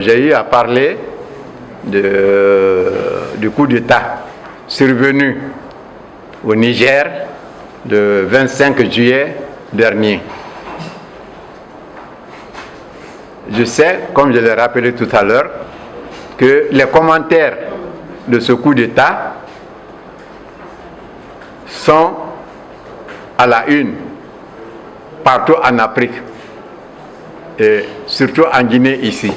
J'ai eu à parler du coup d'État survenu au Niger le 25 juillet dernier. Je sais, comme je l'ai rappelé tout à l'heure, que les commentaires de ce coup d'État sont à la une partout en Afrique et surtout en Guinée ici.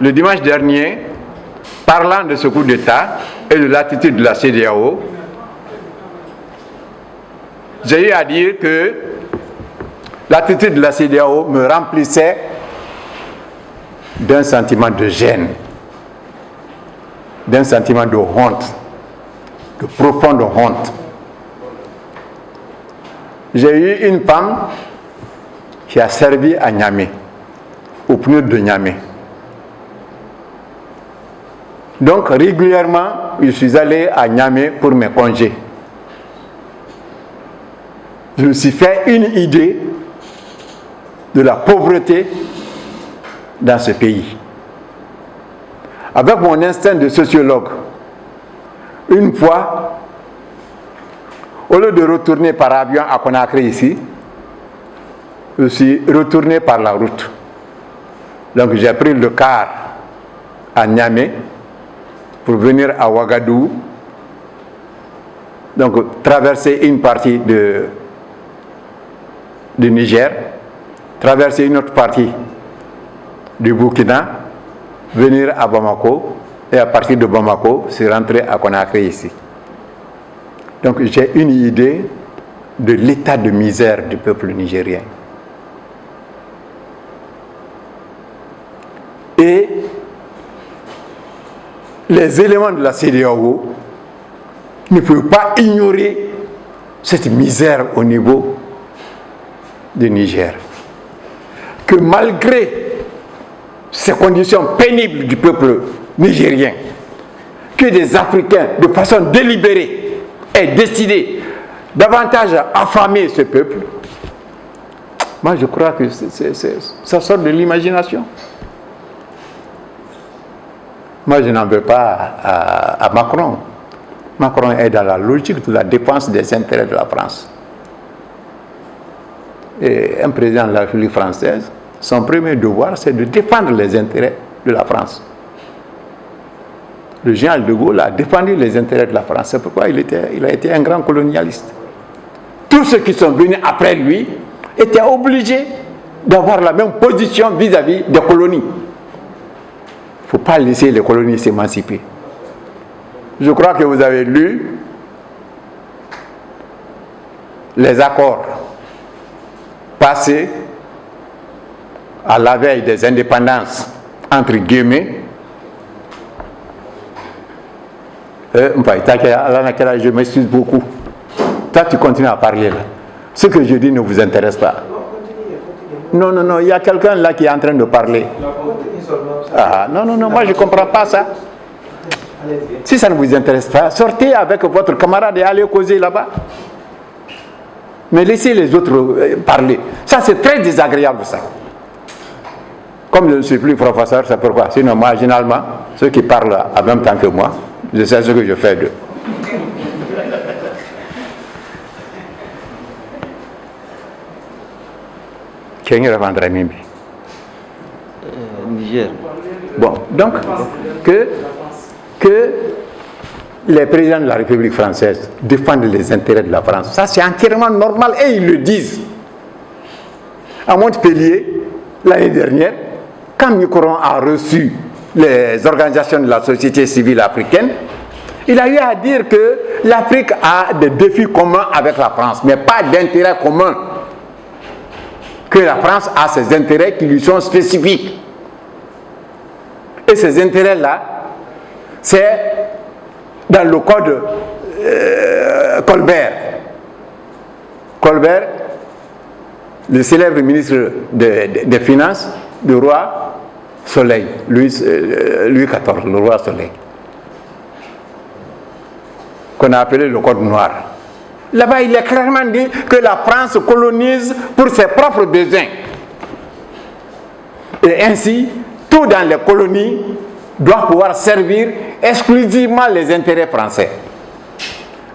Le dimanche dernier, parlant de ce coup d'État et de l'attitude de la CEDEAO, j'ai eu à dire que l'attitude de la CEDEAO me remplissait d'un sentiment de gêne, d'un sentiment de honte, de profonde honte. J'ai eu une femme qui a servi à Niamey, au PNUD de Niamey. Donc régulièrement, je suis allé à Niamey pour mes congés. Je me suis fait une idée de la pauvreté dans ce pays. Avec mon instinct de sociologue, une fois, au lieu de retourner par avion à Conakry ici, je suis retourné par la route. Donc j'ai pris le car à Niamey pour venir à Ouagadougou, donc traverser une partie du Niger, traverser une autre partie du Burkina, venir à Bamako, et à partir de Bamako, c'est rentré à Conakry ici. Donc j'ai une idée de l'état de misère du peuple nigérien. Et les éléments de la CEDEAO ne peuvent pas ignorer cette misère au niveau du Niger. Que malgré ces conditions pénibles du peuple nigérien, que des Africains, de façon délibérée, aient décidé davantage affamer ce peuple, moi je crois que ça sort de l'imagination. Moi, je n'en veux pas à Macron. Macron est dans la logique de la défense des intérêts de la France. Et un président de la République française, son premier devoir, c'est de défendre les intérêts de la France. Le général de Gaulle a défendu les intérêts de la France. C'est pourquoi il a été un grand colonialiste. Tous ceux qui sont venus après lui étaient obligés d'avoir la même position vis-à-vis des colonies. Il ne faut pas laisser les colonies s'émanciper. Je crois que vous avez lu les accords passés à la veille des indépendances, entre guillemets. Je m'excuse beaucoup. Toi, tu continues à parler là. Ce que je dis ne vous intéresse pas. Non, il y a quelqu'un là qui est en train de parler. Ah, non, moi je ne comprends pas ça. Si ça ne vous intéresse pas, sortez avec votre camarade et allez causer là-bas. Mais laissez les autres parler. Ça, c'est très désagréable, ça. Comme je ne suis plus professeur, c'est pourquoi. Sinon, moi, généralement, ceux qui parlent en même temps que moi, je sais ce que je fais d'eux. Niger. Bon, donc, que les présidents de la République française défendent les intérêts de la France, ça c'est entièrement normal et ils le disent. À Montpellier, l'année dernière, quand Mitterrand a reçu les organisations de la société civile africaine, il a eu à dire que l'Afrique a des défis communs avec la France, mais pas d'intérêts communs. Que la France a ses intérêts qui lui sont spécifiques. Et ces intérêts-là, c'est dans le code Colbert. Colbert, le célèbre ministre des Finances du roi Soleil, Louis XIV, le roi Soleil, qu'on a appelé le code noir. Là-bas, il est clairement dit que la France colonise pour ses propres besoins. Et ainsi, tout dans les colonies doit pouvoir servir exclusivement les intérêts français.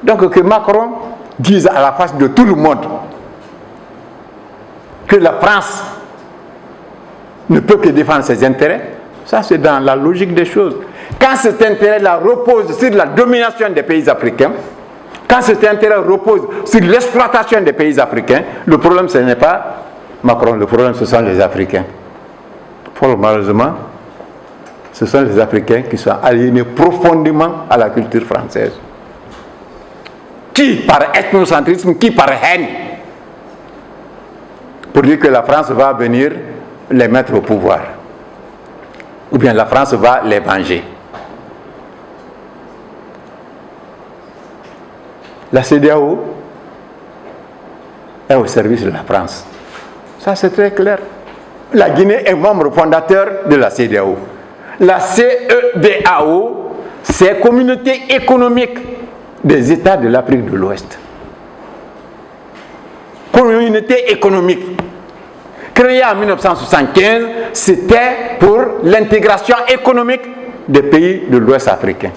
Donc que Macron dise à la face de tout le monde que la France ne peut que défendre ses intérêts, ça c'est dans la logique des choses. Quand cet intérêt-là repose sur la domination des pays africains, quand cet intérêt repose sur l'exploitation des pays africains, le problème ce n'est pas Macron, le problème ce sont les Africains. Malheureusement, ce sont les Africains qui sont aliénés profondément à la culture française. Qui par ethnocentrisme, qui par haine, pour dire que la France va venir les mettre au pouvoir. Ou bien la France va les venger. La CEDEAO est au service de la France. Ça c'est très clair. La Guinée est membre fondateur de la CEDEAO. La CEDEAO, c'est Communauté économique des États de l'Afrique de l'Ouest. Communauté économique. Créée en 1975, c'était pour l'intégration économique des pays de l'Ouest africain.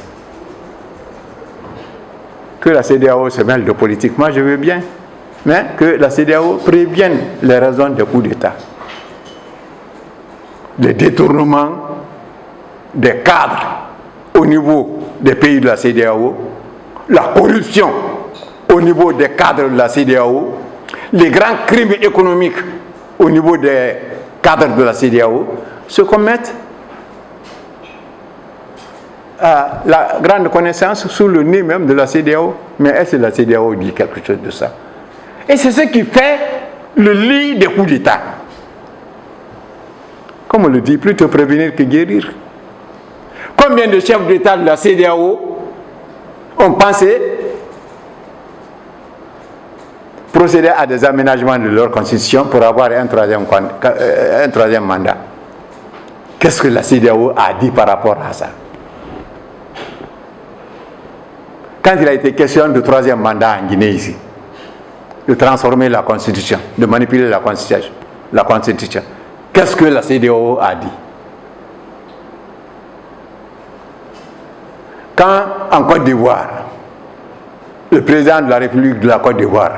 Que la CEDEAO se mêle de politique, moi je veux bien, mais que la CEDEAO prévienne les raisons des coups d'État. Les détournements des cadres au niveau des pays de la CEDEAO, la corruption au niveau des cadres de la CEDEAO, les grands crimes économiques au niveau des cadres de la CEDEAO se commettent à la grande connaissance sous le nez même de la CEDEAO. Mais est-ce que la CEDEAO dit quelque chose de ça? Et c'est ce qui fait le lit des coups d'État. Comme on le dit, plutôt prévenir que guérir. Combien de chefs d'État de la CEDEAO ont pensé procéder à des aménagements de leur constitution pour avoir un troisième mandat? Qu'est-ce que la CEDEAO a dit par rapport à ça? Quand il a été question de troisième mandat en Guinée ici, de transformer la constitution, de manipuler la constitution, qu'est-ce que la CEDEAO a dit? Quand en Côte d'Ivoire, le président de la République de la Côte d'Ivoire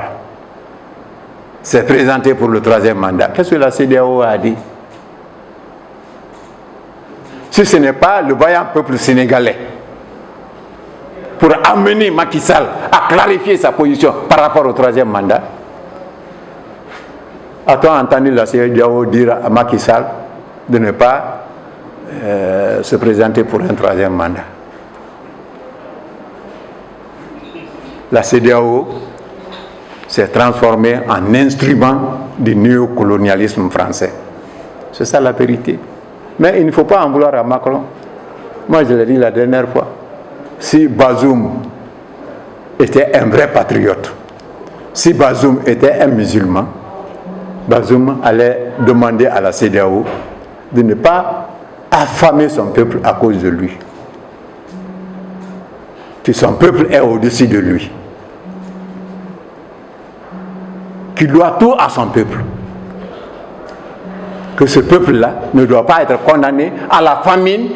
s'est présenté pour le troisième mandat, qu'est-ce que la CEDEAO a dit? Si ce n'est pas le vaillant peuple sénégalais pour amener Macky Sall à clarifier sa position par rapport au troisième mandat, a-t-on entendu la CEDEAO dire à Macky Sall de ne pas se présenter pour un troisième mandat? La CEDEAO s'est transformée en instrument du néocolonialisme français. C'est ça la vérité. Mais il ne faut pas en vouloir à Macron. Moi je l'ai dit la dernière fois. Si Bazoum était un vrai patriote, si Bazoum était un musulman, Bazoum allait demander à la CEDEAO de ne pas affamer son peuple à cause de lui. Que son peuple est au-dessus de lui. Qu'il doit tout à son peuple. Que ce peuple-là ne doit pas être condamné à la famine,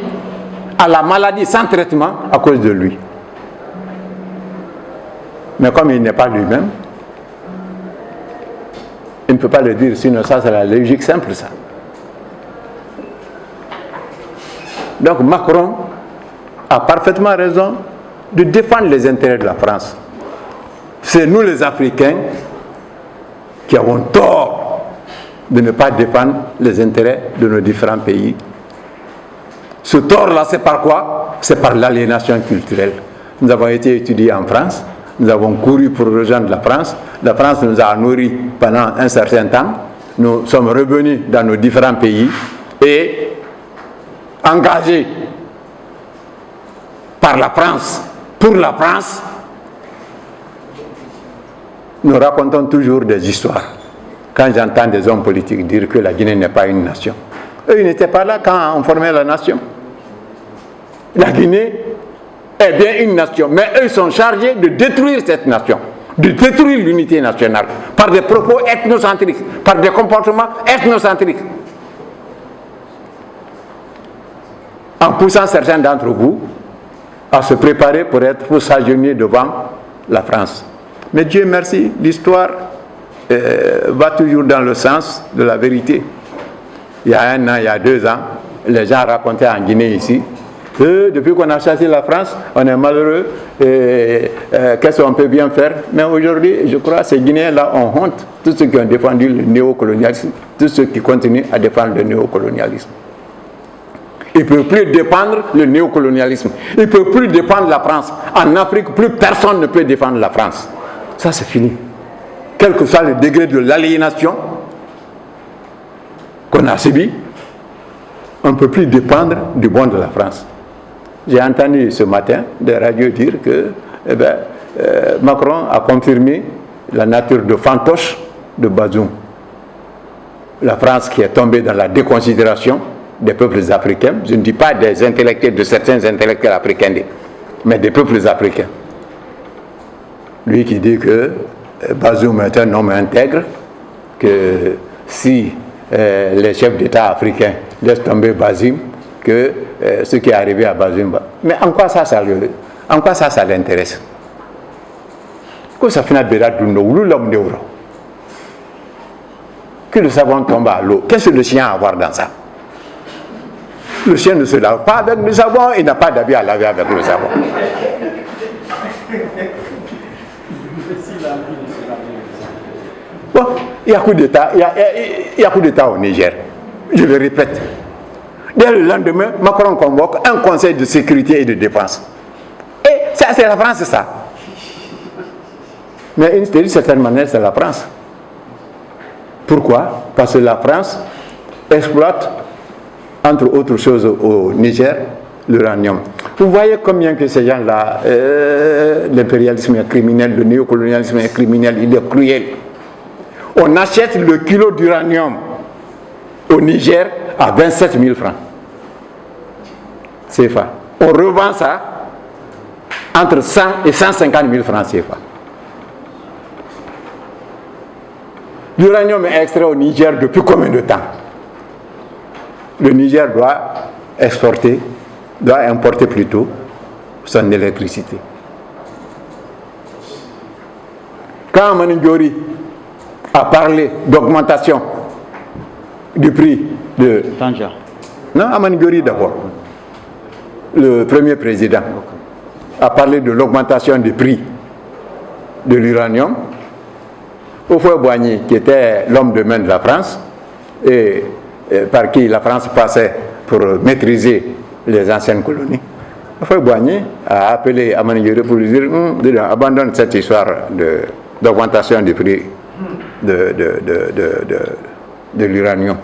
à la maladie sans traitement à cause de lui. Mais comme il n'est pas lui-même, il ne peut pas le dire, sinon ça c'est la logique simple ça. Donc Macron a parfaitement raison de défendre les intérêts de la France. C'est nous les Africains qui avons tort de ne pas défendre les intérêts de nos différents pays. Ce tort-là, c'est par quoi? C'est par l'aliénation culturelle. Nous avons été étudiés en France, nous avons couru pour rejoindre la France nous a nourris pendant un certain temps, nous sommes revenus dans nos différents pays et engagés par la France, pour la France, nous racontons toujours des histoires. Quand j'entends des hommes politiques dire que la Guinée n'est pas une nation, eux ils n'étaient pas là quand on formait la nation. La Guinée est bien une nation, mais eux sont chargés de détruire cette nation, de détruire l'unité nationale par des propos ethnocentriques, par des comportements ethnocentriques. en poussant certains d'entre vous à se préparer pour s'agenouiller devant la France. Mais Dieu merci, l'histoire va toujours dans le sens de la vérité. Il y a 1 an, il y a 2 ans, les gens racontaient en Guinée ici, depuis qu'on a chassé la France, on est malheureux, qu'est-ce qu'on peut bien faire? Mais aujourd'hui, je crois que ces Guinéens-là ont honte, tous ceux qui ont défendu le néocolonialisme, tous ceux qui continuent à défendre le néocolonialisme. Ils ne peuvent plus défendre le néocolonialisme. Ils ne peuvent plus défendre la France. En Afrique, plus personne ne peut défendre la France. Ça, c'est fini. Quel que soit le degré de l'aliénation qu'on a subi, on ne peut plus dépendre du bon de la France. J'ai entendu ce matin des radios dire que Macron a confirmé la nature de fantoche de Bazoum. La France qui est tombée dans la déconsidération des peuples africains, je ne dis pas des intellectuels, de certains intellectuels africains, mais des peuples africains. Lui qui dit que Bazoum est un homme intègre, que si les chefs d'État africains laissent tomber Bazoum, que ce qui est arrivé à Bazoum. Mais en quoi ça l'intéresse? Que ça finit que le savon tombe à l'eau. Qu'est-ce que le chien a à voir dans ça? Le chien ne se lave pas avec le savon, il n'a pas d'habit à laver avec le savon. Bon, il y a coup d'État, il y a coup d'État au Niger. Je le répète. Dès le lendemain, Macron convoque un conseil de sécurité et de défense. Et ça, c'est la France, c'est ça. Mais d'une certaine manière, c'est la France. Pourquoi? Parce que la France exploite, entre autres choses, au Niger, l'uranium. Vous voyez combien que ces gens-là, l'impérialisme est criminel, le néocolonialisme est criminel, il est cruel. On achète le kilo d'uranium au Niger à 27 000 francs. CFA. On revend ça entre 100 et 150 000 francs CFA. L'uranium est extrait au Niger depuis combien de temps? Le Niger doit importer plutôt son électricité. Quand Maningori a parlé d'augmentation du prix de... Tanja. Non, Amanigori d'abord. Le premier président a parlé de l'augmentation du prix de l'uranium. Houphouët-Boigny, qui était l'homme de main de la France, et par qui la France passait pour maîtriser les anciennes colonies, Houphouët-Boigny a appelé Amanigori pour lui dire abandonne cette histoire d'augmentation du prix de l'uranium.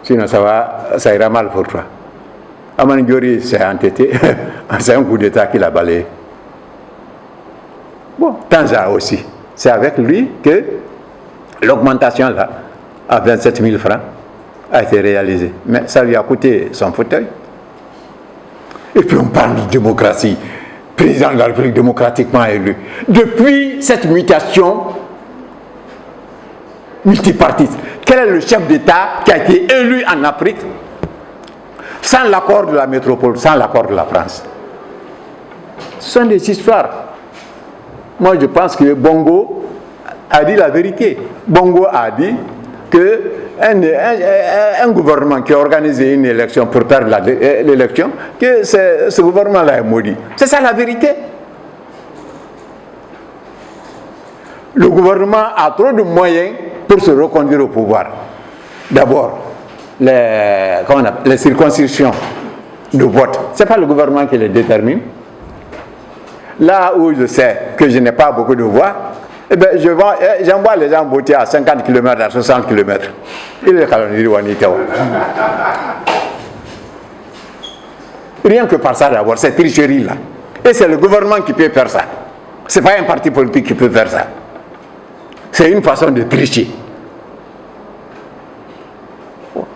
Sinon ça ira mal pour toi. Amanigori s'est entêté, c'est un coup d'État qu'il a balayé. Bon, Tanja aussi. C'est avec lui que l'augmentation là, à 27 000 francs, a été réalisée. Mais ça lui a coûté son fauteuil. Et puis on parle de démocratie. Président de la République démocratiquement élu. Depuis cette mutation multipartite, quel est le chef d'État qui a été élu en Afrique sans l'accord de la métropole, sans l'accord de la France? Ce sont des histoires. Moi, je pense que Bongo a dit la vérité. Bongo a dit que un gouvernement qui a organisé une élection pour perdre l'élection, que ce gouvernement-là est maudit. C'est ça la vérité. Le gouvernement a trop de moyens pour se reconduire au pouvoir. D'abord, les circonscriptions de vote, ce n'est pas le gouvernement qui les détermine. Là où je sais que je n'ai pas beaucoup de voix, eh bien, j'envoie les gens voter à 50 km, à 60 km. Rien que par ça d'abord, cette tricherie-là. Et c'est le gouvernement qui peut faire ça. Ce n'est pas un parti politique qui peut faire ça. C'est une façon de tricher.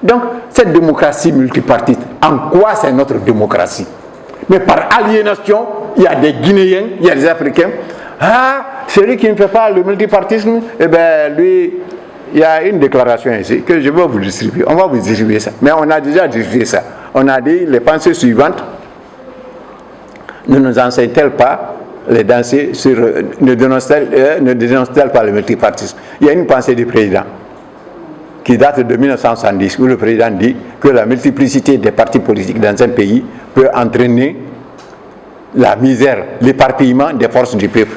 Donc, cette démocratie multipartite, en quoi c'est notre démocratie? Mais par aliénation, il y a des Guinéens, il y a des Africains. Ah, celui qui ne fait pas le multipartisme, eh bien, lui, il y a une déclaration ici que je vais vous distribuer. On va vous distribuer ça. Mais on a déjà distribué ça. on a dit les pensées suivantes ne nous enseignent-elles pas les danser sur, ne dénoncent-elles pas le multipartisme? Il y a une pensée du président qui date de 1970 où le président dit que la multiplicité des partis politiques dans un pays peut entraîner la misère, l'éparpillement des forces du peuple.